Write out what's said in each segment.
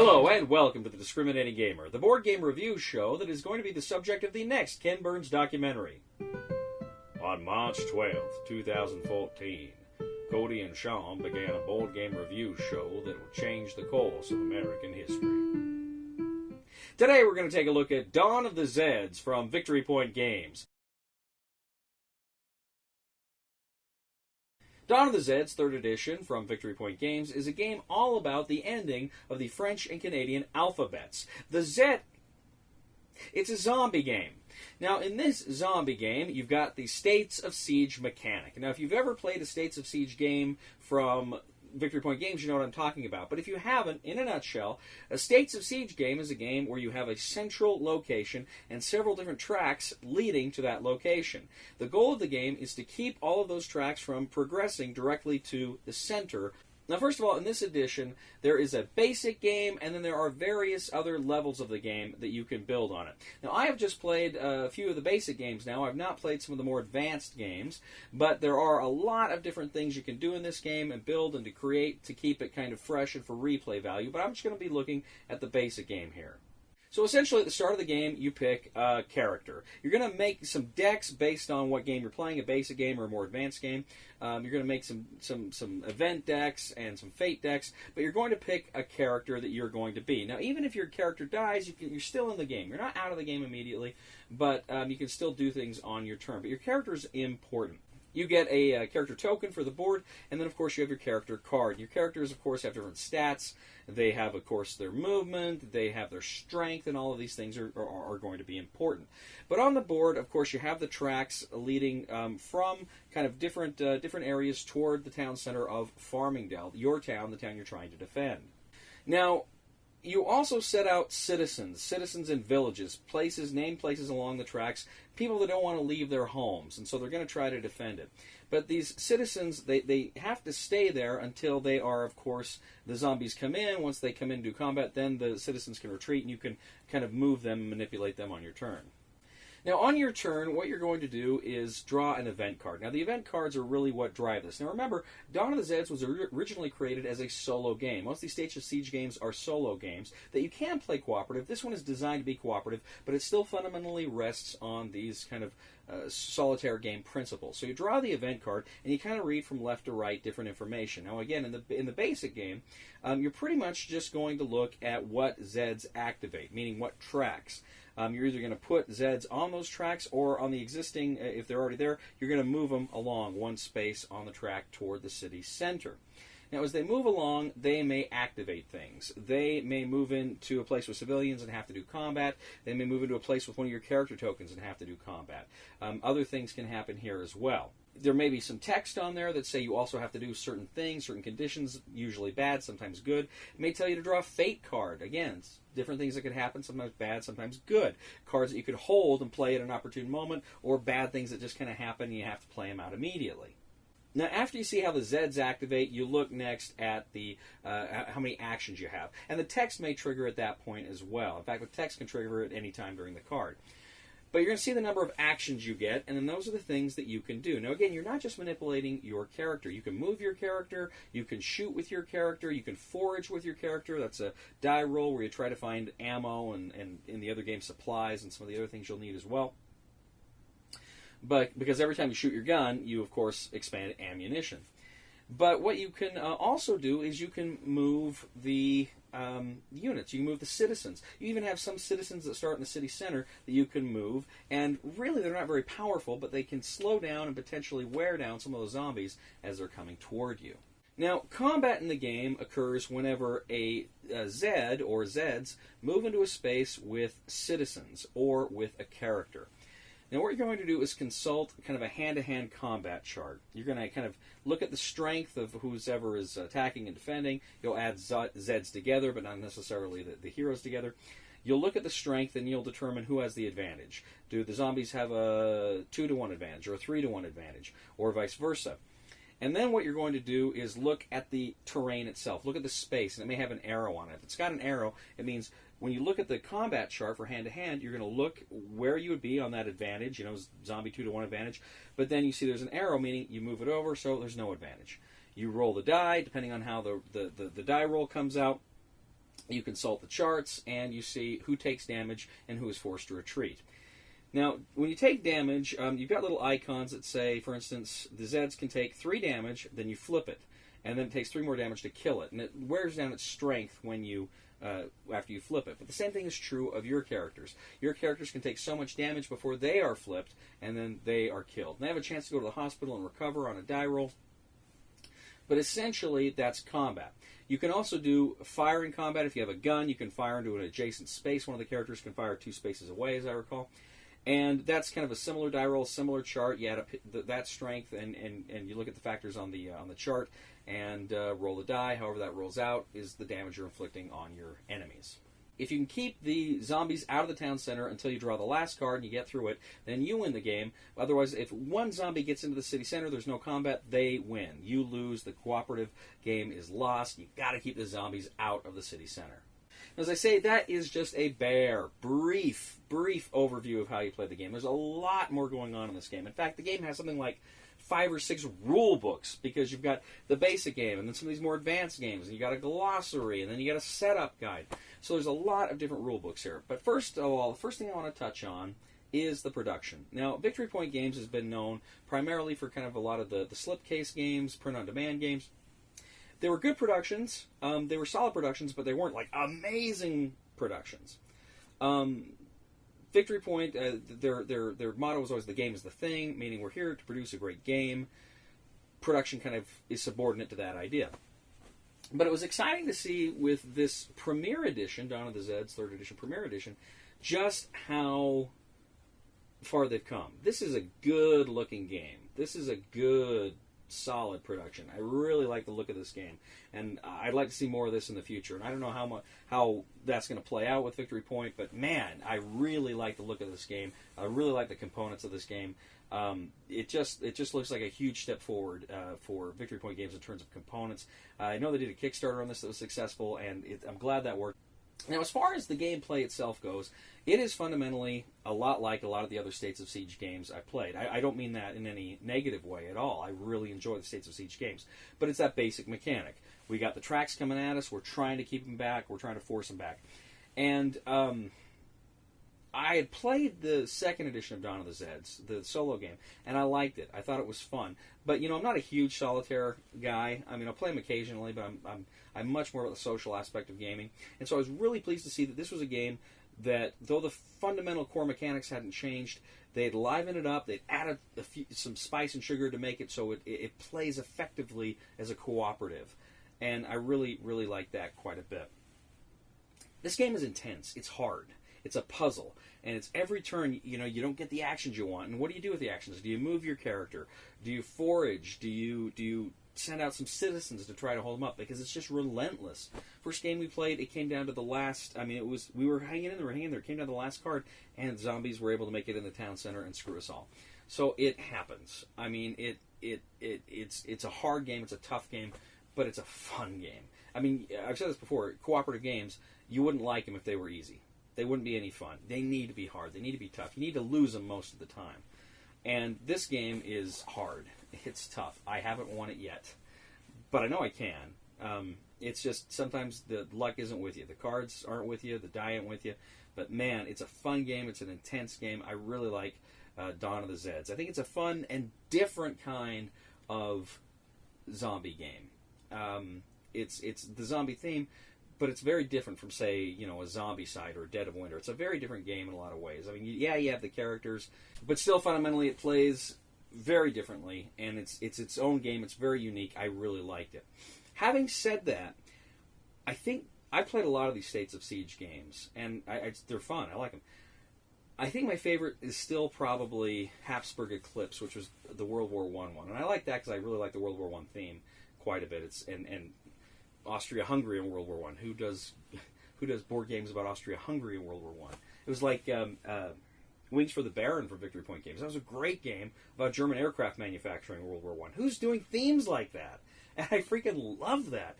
Hello and welcome to The Discriminating Gamer, the board game review show that is going to be the subject of the next Ken Burns documentary. On March 12th, 2014, Cody and Sean began a board game review show that will change the course of American history. Today we're going to take a look at Dawn of the Zeds from Victory Point Games. Dawn of the Zeds, 3rd edition from Victory Point Games, is a game all about the ending of the French and Canadian alphabets. The Zed... It's a zombie game. Now, in this zombie game, you've got the States of Siege mechanic. Now, if you've ever played a States of Siege game from Victory Point Games, you know what I'm talking about. But if you haven't, in a nutshell, a States of Siege game is a game where you have a central location and several different tracks leading to that location. The goal of the game is to keep all of those tracks from progressing directly to the center. Now, first of all, in this edition, there is a basic game, and then there are various other levels of the game that you can build on it. Now, I have just played a few of the basic games now. I've not played some of the more advanced games, but there are a lot of different things you can do in this game and build and to create to keep it kind of fresh and for replay value, but I'm just going to be looking at the basic game here. So essentially, at the start of the game, you pick a character. You're going to make some decks based on what game you're playing, a basic game or a more advanced game. You're going to make some event decks and some fate decks, but you're going to pick a character that you're going to be. Now, even if your character dies, you're still in the game. You're not out of the game immediately, but you can still do things on your turn. But your character is important. You get a character token for the board, and then, of course, you have your character card. Your characters, of course, have different stats. They have, of course, their movement. They have their strength, and all of these things are going to be important. But on the board, of course, you have the tracks leading from kind of different areas toward the town center of Farmingdale, your town, the town you're trying to defend. Now, you also set out citizens in villages, named places along the tracks, people that don't want to leave their homes, and so they're going to try to defend it. But these citizens, they have to stay there until they are, of course, the zombies come in. Once they come into combat, then the citizens can retreat, and you can kind of move them and manipulate them on your turn. Now, on your turn, what you're going to do is draw an event card. Now, the event cards are really what drive this. Now, remember, Dawn of the Zeds was originally created as a solo game. Most of these States of Siege games are solo games that you can play cooperative. This one is designed to be cooperative, but it still fundamentally rests on these kind of solitaire game principles. So you draw the event card, and you kind of read from left to right different information. Now, again, in the basic game, you're pretty much just going to look at what Zeds activate, meaning what tracks. You're either going to put Zeds on those tracks or on the existing, if they're already there, you're going to move them along one space on the track toward the city center. Now, as they move along, they may activate things. They may move into a place with civilians and have to do combat. They may move into a place with one of your character tokens and have to do combat. Other things can happen here as well. There may be some text on there that say you also have to do certain things, certain conditions, usually bad, sometimes good. It may tell you to draw a fate card. Again, different things that could happen, sometimes bad, sometimes good. Cards that you could hold and play at an opportune moment, or bad things that just kind of happen and you have to play them out immediately. Now, after you see how the Zeds activate, you look next at the how many actions you have. And the text may trigger at that point as well. In fact, the text can trigger at any time during the card. But you're going to see the number of actions you get, and then those are the things that you can do. Now, again, you're not just manipulating your character. You can move your character, you can shoot with your character, you can forage with your character. That's a die roll where you try to find ammo and in the other game supplies and some of the other things you'll need as well. But because every time you shoot your gun, you, of course, expand ammunition. But what you can also do is you can move the units. You can move the citizens. You even have some citizens that start in the city center that you can move. And really, they're not very powerful, but they can slow down and potentially wear down some of those zombies as they're coming toward you. Now, combat in the game occurs whenever a Zed or Zeds move into a space with citizens or with a character. Now, what you're going to do is consult kind of a hand-to-hand combat chart. You're going to kind of look at the strength of whoever is attacking and defending. You'll add Zeds together, but not necessarily the heroes together. You'll look at the strength, and you'll determine who has the advantage. Do the zombies have a 2-to-1 advantage or a 3-to-1 advantage, or vice versa? And then what you're going to do is look at the terrain itself. Look at the space, and it may have an arrow on it. If it's got an arrow, it means when you look at the combat chart for hand-to-hand, you're going to look where you would be on that advantage, zombie 2-to-1 advantage. But then you see there's an arrow, meaning you move it over, so there's no advantage. You roll the die, depending on how the die roll comes out. You consult the charts, and you see who takes damage and who is forced to retreat. Now, when you take damage, you've got little icons that say, for instance, the Zeds can take 3 damage, then you flip it, and then it takes 3 more damage to kill it, and it wears down its strength when you after you flip it. But the same thing is true of your characters. Your characters can take so much damage before they are flipped, and then they are killed. And they have a chance to go to the hospital and recover on a die roll. But essentially, that's combat. You can also do fire in combat. If you have a gun, you can fire into an adjacent space. One of the characters can fire 2 spaces away, as I recall. And that's kind of a similar die roll, similar chart. You add that strength, and you look at the factors on the chart, and roll the die. However that rolls out is the damage you're inflicting on your enemies. If you can keep the zombies out of the town center until you draw the last card and you get through it, then you win the game. Otherwise, if one zombie gets into the city center, there's no combat, they win. You lose. The cooperative game is lost. You've got to keep the zombies out of the city center. As I say, that is just a brief overview of how you play the game. There's a lot more going on in this game. In fact, the game has something like 5 or 6 rule books, because you've got the basic game, and then some of these more advanced games, and you got a glossary, and then you got a setup guide. So there's a lot of different rule books here. But first of all, the first thing I want to touch on is the production. Now, Victory Point Games has been known primarily for kind of a lot of the slipcase games, print-on-demand games. They were good productions. They were solid productions, but they weren't like amazing productions. Victory Point, their motto was always "the game is the thing," meaning we're here to produce a great game. Production kind of is subordinate to that idea. But it was exciting to see with this Premier Edition, Dawn of the Zeds 3rd Edition Premier Edition, just how far they've come. This is a good-looking game. This is a good, solid production. I really like the look of this game, and I'd like to see more of this in the future. And I don't know how that's going to play out with Victory Point, but man, I really like the look of this game. I really like the components of this game. It just looks like a huge step forward for Victory Point Games in terms of components. I know they did a Kickstarter on this that was successful, and I'm glad that worked. Now, as far as the gameplay itself goes, it is fundamentally a lot like a lot of the other States of Siege games I've played. I don't mean that in any negative way at all. I really enjoy the States of Siege games. But it's that basic mechanic. We got the tracks coming at us. We're trying to keep them back. We're trying to force them back. And I had played the 2nd edition of Dawn of the Zeds, the solo game, and I liked it. I thought it was fun. But, I'm not a huge solitaire guy. I mean, I'll play them occasionally, but I'm much more about the social aspect of gaming. And so I was really pleased to see that this was a game that, though the fundamental core mechanics hadn't changed, they'd livened it up, they'd added some spice and sugar to make it so it plays effectively as a cooperative. And I really, really like that quite a bit. This game is intense. It's hard. It's a puzzle, and it's every turn, you don't get the actions you want. And what do you do with the actions? Do you move your character? Do you forage? Do you send out some citizens to try to hold them up? Because it's just relentless. First game we played, it came down to the last, we were hanging in there, it came down to the last card, and zombies were able to make it in the town center and screw us all. So it happens. I mean, it's a hard game, it's a tough game, but it's a fun game. I mean, I've said this before, cooperative games, you wouldn't like them if they were easy. They wouldn't be any fun. They need to be hard. They need to be tough. You need to lose them most of the time. And this game is hard. It's tough. I haven't won it yet. But I know I can. It's just sometimes the luck isn't with you. The cards aren't with you. The die ain't with you. But man, it's a fun game. It's an intense game. I really like Dawn of the Zeds. I think it's a fun and different kind of zombie game. It's the zombie theme, but it's very different from, say, a Zombie Side or Dead of Winter. It's a very different game in a lot of ways. I mean, yeah, you have the characters, but still fundamentally it plays very differently, and it's its own game. It's very unique. I really liked it. Having said that, I think I've played a lot of these States of Siege games, and they're fun. I like them. I think my favorite is still probably Habsburg Eclipse, which was the World War I one, and I like that because I really like the World War I theme quite a bit. It's and Austria-Hungary in World War I. Who does board games about Austria-Hungary in World War I? It was like Wings for the Baron for Victory Point Games. That was a great game about German aircraft manufacturing in World War I. Who's doing themes like that? And I freaking love that.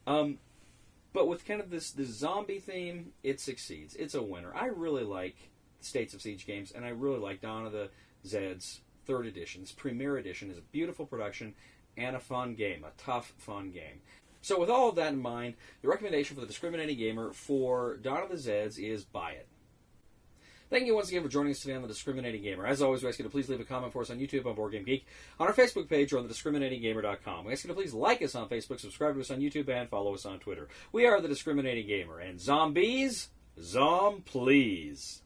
But with kind of this zombie theme, it succeeds. It's a winner. I really like States of Siege games, and I really like Dawn of the Zeds 3rd Edition. This Premier Edition is a beautiful production and a fun game, a tough, fun game. So with all of that in mind, the recommendation for the Discriminating Gamer for Dawn of the Zeds is buy it. Thank you once again for joining us today on The Discriminating Gamer. As always, we ask you to please leave a comment for us on YouTube, on Board Game Geek, on our Facebook page, or on thediscriminatinggamer.com. We ask you to please like us on Facebook, subscribe to us on YouTube, and follow us on Twitter. We are The Discriminating Gamer, and zombies, please.